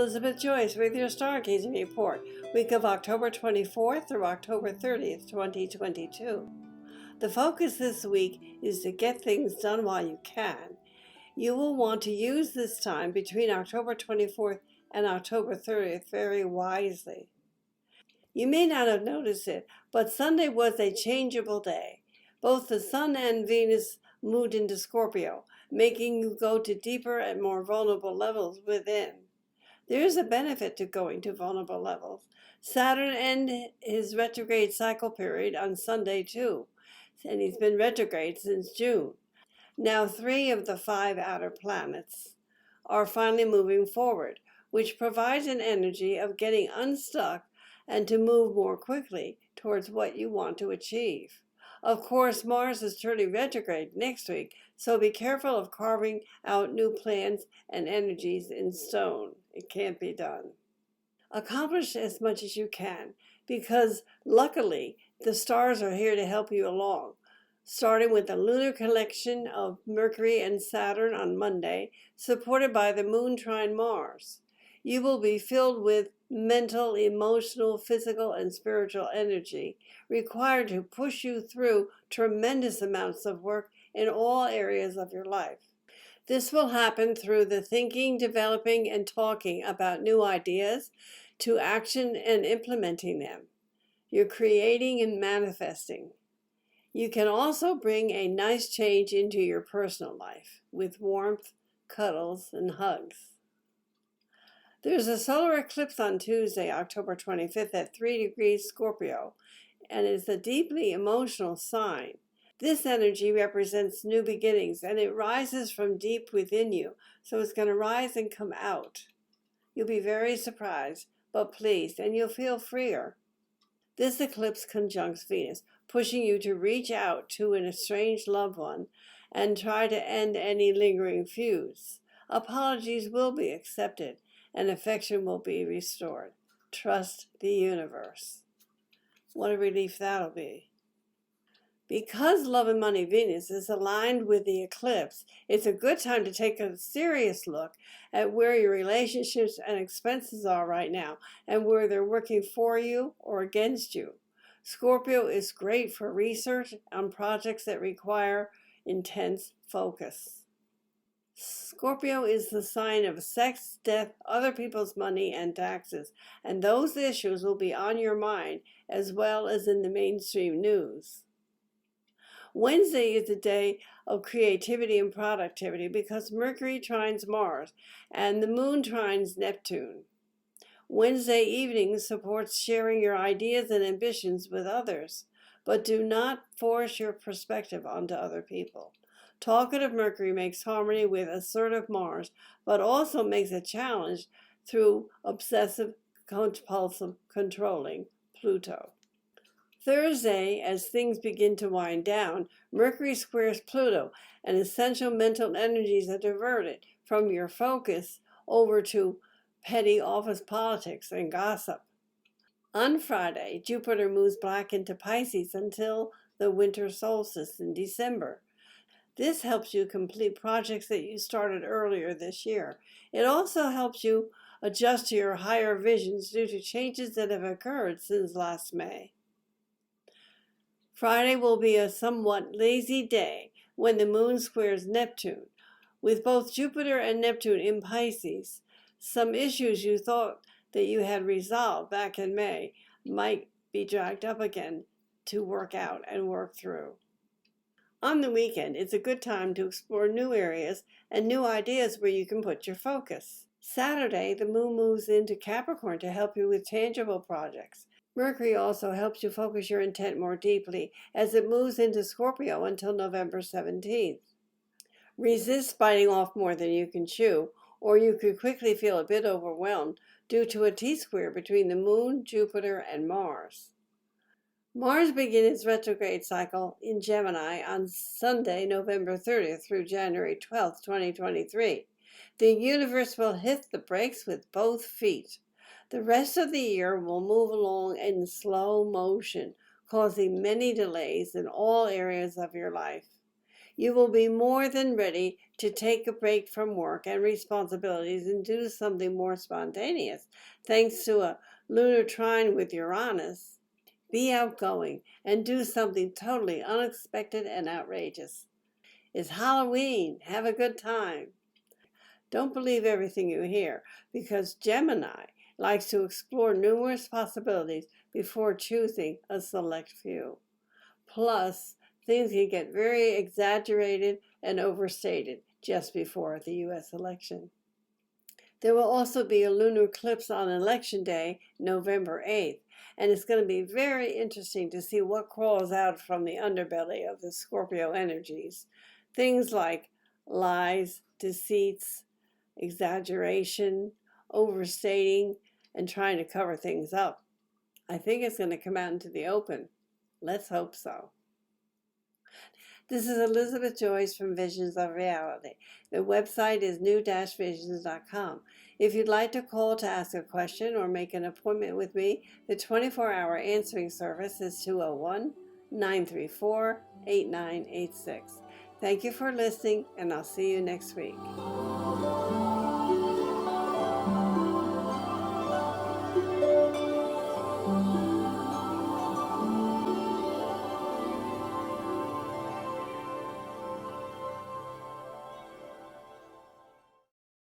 Elizabeth Joyce with your Stargazing Report, week of October 24th through October 30th, 2022. The focus this week is to get things done while you can. You will want to use this time between October 24th and October 30th very wisely. You may not have noticed it, but Sunday was a changeable day. Both the Sun and Venus moved into Scorpio, making you go to deeper and more vulnerable levels within. There is a benefit to going to vulnerable levels. Saturn ended his retrograde cycle period on Sunday too, and he's been retrograde since June. Now 3 of the 5 outer planets are finally moving forward, which provides an energy of getting unstuck and to move more quickly towards what you want to achieve. Of course, Mars is turning retrograde next week, so be careful of carving out new plans and energies in stone. It can't be done. Accomplish as much as you can, because luckily the stars are here to help you along. Starting with the lunar collection of Mercury and Saturn on Monday, supported by the moon trine Mars. You will be filled with mental, emotional, physical, and spiritual energy required to push you through tremendous amounts of work in all areas of your life. This will happen through the thinking, developing, and talking about new ideas to action and implementing them. You're creating and manifesting. You can also bring a nice change into your personal life with warmth, cuddles, and hugs. There's a solar eclipse on Tuesday, October 25th at 3 degrees Scorpio, and it's a deeply emotional sign. This energy represents new beginnings, and it rises from deep within you, so it's going to rise and come out. You'll be very surprised, but pleased, and you'll feel freer. This eclipse conjuncts Venus, pushing you to reach out to an estranged loved one and try to end any lingering feuds. Apologies will be accepted, and affection will be restored. Trust the universe. What a relief that'll be. Because Love and Money Venus is aligned with the eclipse, it's a good time to take a serious look at where your relationships and expenses are right now and where they're working for you or against you. Scorpio is great for research on projects that require intense focus. Scorpio is the sign of sex, death, other people's money, and taxes, and those issues will be on your mind as well as in the mainstream news. Wednesday is a day of creativity and productivity because Mercury trines Mars and the moon trines Neptune. Wednesday evening supports sharing your ideas and ambitions with others, but do not force your perspective onto other people. Talkative Mercury makes harmony with assertive Mars, but also makes a challenge through obsessive, compulsive, controlling Pluto. Thursday, as things begin to wind down, Mercury squares Pluto, and essential mental energies are diverted from your focus over to petty office politics and gossip. On Friday, Jupiter moves back into Pisces until the winter solstice in December. This helps you complete projects that you started earlier this year. It also helps you adjust to your higher visions due to changes that have occurred since last May. Friday will be a somewhat lazy day when the moon squares Neptune. With both Jupiter and Neptune in Pisces, some issues you thought that you had resolved back in May might be dragged up again to work out and work through. On the weekend, it's a good time to explore new areas and new ideas where you can put your focus. Saturday, the moon moves into Capricorn to help you with tangible projects. Mercury also helps you focus your intent more deeply as it moves into Scorpio until November 17th. Resist biting off more than you can chew, or you could quickly feel a bit overwhelmed due to a T-square between the moon, Jupiter, and Mars. Mars begins its retrograde cycle in Gemini on Sunday, November 30th through January 12th, 2023. The universe will hit the brakes with both feet. The rest of the year will move along in slow motion, causing many delays in all areas of your life. You will be more than ready to take a break from work and responsibilities and do something more spontaneous, thanks to a lunar trine with Uranus. Be outgoing and do something totally unexpected and outrageous. It's Halloween. Have a good time. Don't believe everything you hear, because Gemini likes to explore numerous possibilities before choosing a select few. Plus, things can get very exaggerated and overstated just before the U.S. election. There will also be a lunar eclipse on Election Day, November 8th, and it's going to be very interesting to see what crawls out from the underbelly of the Scorpio energies. Things like lies, deceits, exaggeration, overstating, and trying to cover things up. I think it's going to come out into the open. Let's hope so. This is Elizabeth Joyce from Visions of Reality. The website is new-visions.com. If you'd like to call to ask a question or make an appointment with me, the 24-hour answering service is 201-934-8986. Thank you for listening, and I'll see you next week.